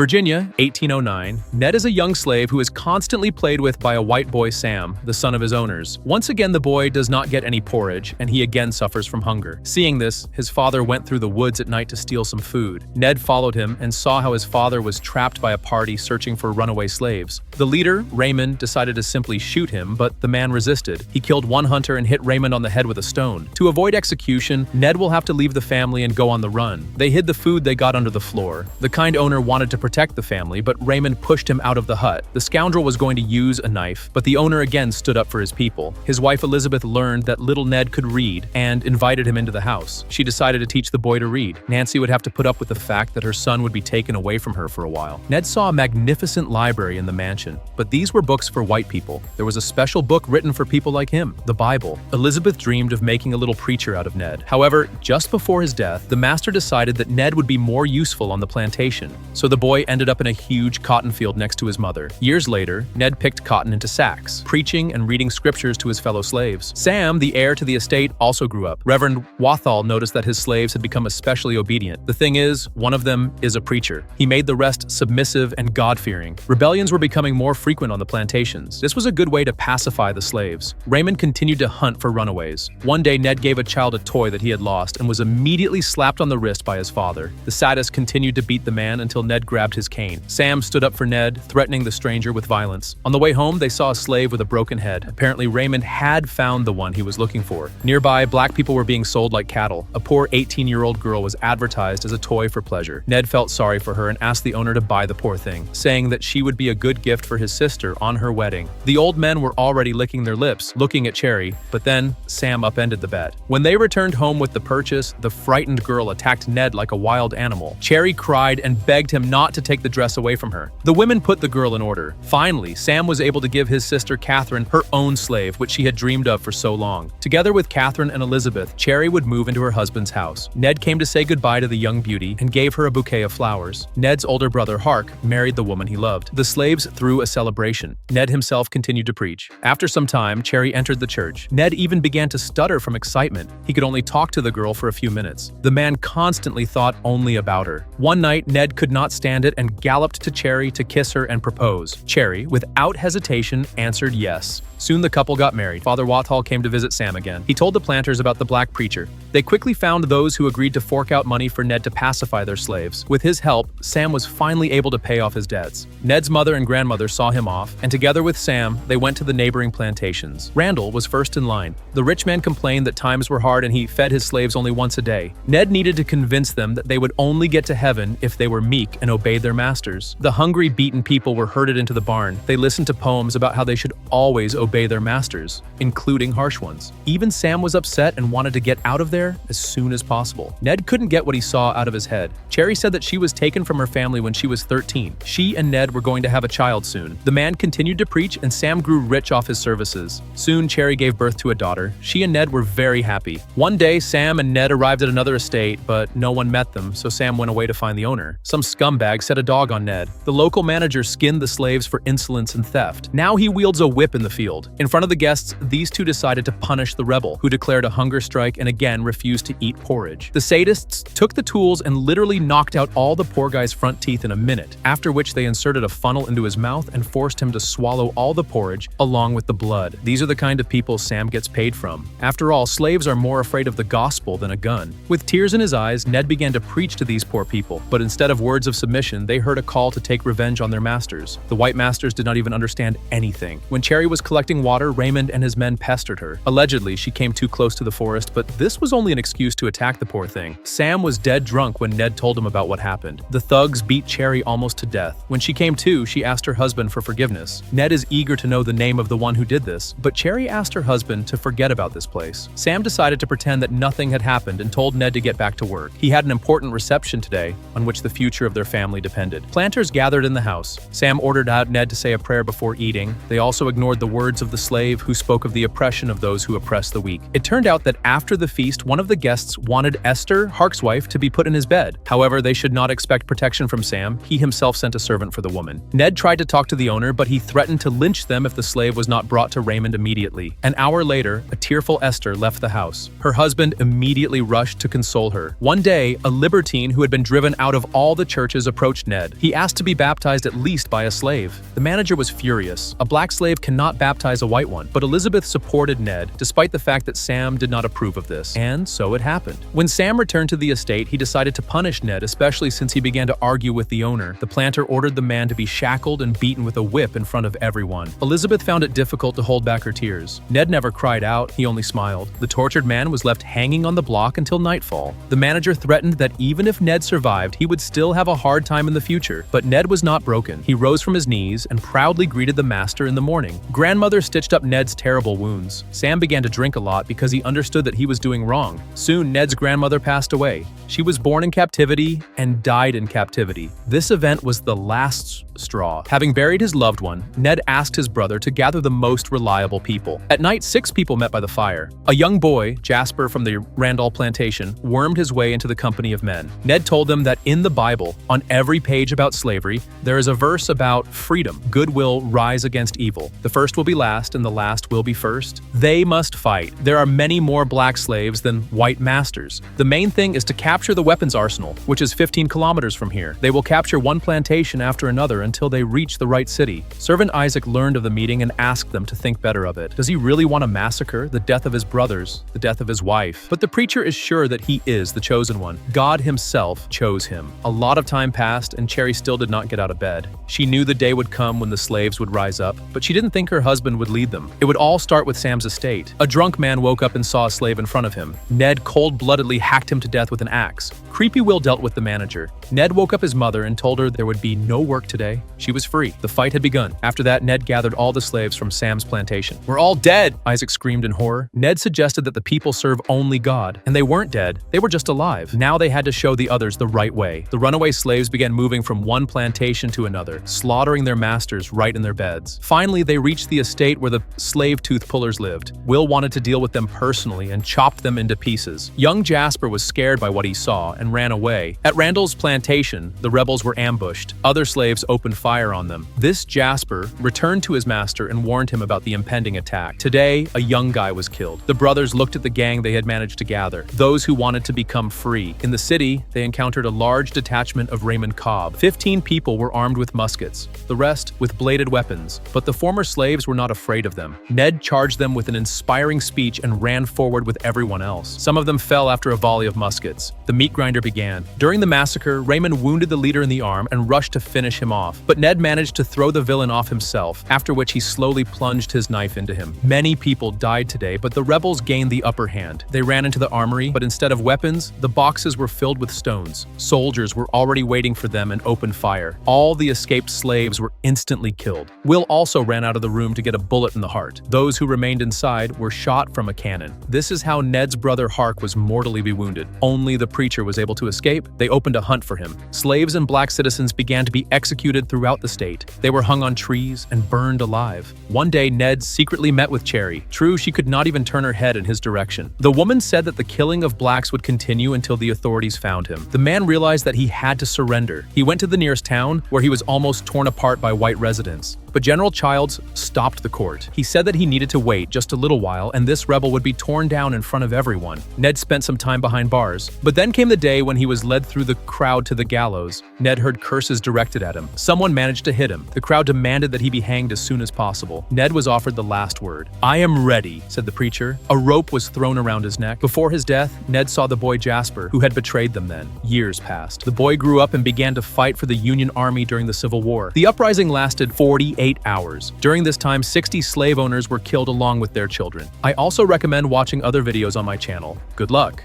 Virginia, 1809. Ned is a young slave who is constantly played with by a white boy, Sam, the son of his owners. Once again, the boy does not get any porridge, and he again suffers from hunger. Seeing this, his father went through the woods at night to steal some food. Ned followed him and saw how his father was trapped by a party searching for runaway slaves. The leader, Raymond, decided to simply shoot him, but the man resisted. He killed one hunter and hit Raymond on the head with a stone. To avoid execution, Ned will have to leave the family and go on the run. They hid the food they got under the floor. The kind owner wanted to protect the family, but Raymond pushed him out of the hut. The scoundrel was going to use a knife, but the owner again stood up for his people. His wife Elizabeth learned that little Ned could read and invited him into the house. She decided to teach the boy to read. Nancy would have to put up with the fact that her son would be taken away from her for a while. Ned saw a magnificent library in the mansion, but these were books for white people. There was a special book written for people like him, the Bible. Elizabeth dreamed of making a little preacher out of Ned. However, just before his death, the master decided that Ned would be more useful on the plantation, so the boy ended up in a huge cotton field next to his mother. Years later, Ned picked cotton into sacks, preaching and reading scriptures to his fellow slaves. Sam, the heir to the estate, also grew up. Reverend Wathall noticed that his slaves had become especially obedient. The thing is, one of them is a preacher. He made the rest submissive and God-fearing. Rebellions were becoming more frequent on the plantations. This was a good way to pacify the slaves. Raymond continued to hunt for runaways. One day, Ned gave a child a toy that he had lost and was immediately slapped on the wrist by his father. The sadist continued to beat the man until Ned grabbed his cane. Sam stood up for Ned, threatening the stranger with violence. On the way home, they saw a slave with a broken head. Apparently, Raymond had found the one he was looking for. Nearby, black people were being sold like cattle. A poor 18-year-old girl was advertised as a toy for pleasure. Ned felt sorry for her and asked the owner to buy the poor thing, saying that she would be a good gift for his sister on her wedding. The old men were already licking their lips, looking at Cherry, but then Sam upended the bet. When they returned home with the purchase, the frightened girl attacked Ned like a wild animal. Cherry cried and begged him not to take the dress away from her. The women put the girl in order. Finally, Sam was able to give his sister Catherine her own slave, which she had dreamed of for so long. Together with Catherine and Elizabeth, Cherry would move into her husband's house. Ned came to say goodbye to the young beauty and gave her a bouquet of flowers. Ned's older brother, Hark, married the woman he loved. The slaves threw a celebration. Ned himself continued to preach. After some time, Cherry entered the church. Ned even began to stutter from excitement. He could only talk to the girl for a few minutes. The man constantly thought only about her. One night, Ned could not stand it and galloped to Cherry to kiss her and propose. Cherry, without hesitation, answered yes. Soon the couple got married. Father Wathall came to visit Sam again. He told the planters about the black preacher. They quickly found those who agreed to fork out money for Ned to pacify their slaves. With his help, Sam was finally able to pay off his debts. Ned's mother and grandmother saw him off, and together with Sam, they went to the neighboring plantations. Randall was first in line. The rich man complained that times were hard and he fed his slaves only once a day. Ned needed to convince them that they would only get to heaven if they were meek and obeyed their masters. The hungry, beaten people were herded into the barn. They listened to poems about how they should always obey their masters, including harsh ones. Even Sam was upset and wanted to get out of there as soon as possible. Ned couldn't get what he saw out of his head. Cherry said that she was taken from her family when she was 13. She and Ned were going to have a child soon. The man continued to preach and Sam grew rich off his services. Soon, Cherry gave birth to a daughter. She and Ned were very happy. One day, Sam and Ned arrived at another estate, but no one met them, so Sam went away to find the owner. Some scumbag set a dog on Ned. The local manager skinned the slaves for insolence and theft. Now he wields a whip in the field. In front of the guests, these two decided to punish the rebel, who declared a hunger strike and again refused to eat porridge. The sadists took the tools and literally knocked out all the poor guy's front teeth in a minute, after which they inserted a funnel into his mouth and forced him to swallow all the porridge along with the blood. These are the kind of people Sam gets paid from. After all, slaves are more afraid of the gospel than a gun. With tears in his eyes, Ned began to preach to these poor people, but instead of words of submission, they heard a call to take revenge on their masters. The white masters did not even understand anything. When Cherry was collecting water, Raymond and his men pestered her. Allegedly, she came too close to the forest, but this was only an excuse to attack the poor thing. Sam was dead drunk when Ned told him about what happened. The thugs beat Cherry almost to death. When she came to, she asked her husband for forgiveness. Ned is eager to know the name of the one who did this, but Cherry asked her husband to forget about this place. Sam decided to pretend that nothing had happened and told Ned to get back to work. He had an important reception today on which the future of their family depended. Planters gathered in the house. Sam ordered out Ned to say a prayer before eating. They also ignored the words of the slave who spoke of the oppression of those who oppress the weak. It turned out that after the feast, one of the guests wanted Esther, Hark's wife, to be put in his bed. However, they should not expect protection from Sam. He himself sent a servant for the woman. Ned tried to talk to the owner, but he threatened to lynch them if the slave was not brought to Raymond immediately. An hour later, a tearful Esther left the house. Her husband immediately rushed to console her. One day, a libertine who had been driven out of all the churches approached Ned. He asked to be baptized at least by a slave. The manager was furious. A black slave cannot baptize a white one, but Elizabeth supported Ned, despite the fact that Sam did not approve of this. And so it happened. When Sam returned to the estate, he decided to punish Ned, especially since he began to argue with the owner. The planter ordered the man to be shackled and beaten with a whip in front of everyone. Elizabeth found it difficult to hold back her tears. Ned never cried out, he only smiled. The tortured man was left hanging on the block until nightfall. The manager threatened that even if Ned survived, he would still have a hard time in the future. But Ned was not broken. He rose from his knees and proudly greeted the master in the morning. Grandmother stitched up Ned's terrible wounds. Sam began to drink a lot because he understood that he was doing wrong. Soon, Ned's grandmother passed away. She was born in captivity and died in captivity. This event was the last straw. Having buried his loved one, Ned asked his brother to gather the most reliable people. At night, 6 people met by the fire. A young boy, Jasper from the Randall plantation, wormed his way into the company of men. Ned told them that in the Bible, on every page about slavery, there is a verse about freedom. Good will rise against evil. The first will be last and the last will be first. They must fight. There are many more black slaves than white masters. The main thing is to capture the weapons arsenal, which is 15 kilometers from here. They will capture one plantation after another until they reach the right city. Servant Isaac learned of the meeting and asked them to think better of it. Does he really want to massacre the death of his brothers, the death of his wife? But the preacher is sure that he is the chosen one. God himself chose him. A lot of time passed and Cherry still did not get out of bed. She knew the day would come when the slaves would rise up, but she didn't think her husband would lead them. It would all start with Sam's estate. A drunk man woke up and saw a slave in front of him. Ned cold-bloodedly hacked him to death with an axe. Creepy Will dealt with the manager. Ned woke up his mother and told her there would be no work today. She was free. The fight had begun. After that, Ned gathered all the slaves from Sam's plantation. "We're all dead!" Isaac screamed in horror. Ned suggested that the people serve only God, and they weren't dead. They were just alive. Now they had to show the others the right way. The runaway slaves began moving from one plantation to another, slaughtering their masters right in their beds. Finally, they reached the estate where the slave tooth pullers lived. Will wanted to deal with them personally and chopped them into pieces. Young Jasper was scared by what he saw and ran away. At Randall's plantation, the rebels were ambushed. Other slaves opened fire on them. This Jasper returned to his master and warned him about the impending attack. Today, a young guy was killed. The brothers looked at the gang they had managed to gather, those who wanted to become free. In the city, they encountered a large detachment of Raymond Cobb. 15 people were armed with muskets, the rest with bladed weapons, but the former slaves were not afraid of them. Ned charged them with an inspiring speech and ran forward with everyone else. Some of them fell after a volley of muskets. The meat grinder began. During the massacre, Raymond wounded the leader in the arm and rushed to finish him off, but Ned managed to throw the villain off himself, after which he slowly plunged his knife into him. Many people died today, but the rebels gained the upper hand. They ran into the armory, but instead of weapons, the boxes were filled with stones. Soldiers were already waiting for them and opened fire. All the escaped slaves were instantly killed. Will also ran out of the room to get a bullet in the heart. Those who remained inside were shot from a cannon. This is how Ned's brother Hark was mortally wounded. Only the preacher was able to escape. They opened a hunt for him. Slaves and black citizens began to be executed throughout the state. They were hung on trees and burned alive. One day, Ned secretly met with Cherry. True, she could not even turn her head in his direction. The woman said that the killing of blacks would continue until the authorities found him. The man realized that he had to surrender. He went to the nearest town, where he was almost torn apart by white residents. But General Childs stopped the court. He said that he needed to wait just a little while and this rebel would be torn down in front of everyone. Ned spent some time behind bars. But then came the day when he was led through the crowd to the gallows. Ned heard curses directed at him. Someone managed to hit him. The crowd demanded that he be hanged as soon as possible. Ned was offered the last word. "I am ready," said the preacher. A rope was thrown around his neck. Before his death, Ned saw the boy Jasper, who had betrayed them then. Years passed. The boy grew up and began to fight for the Union Army during the Civil War. The uprising lasted 48 hours. During this time, 60 slave owners were killed along with their children. I also recommend watching other videos on my channel. Good luck!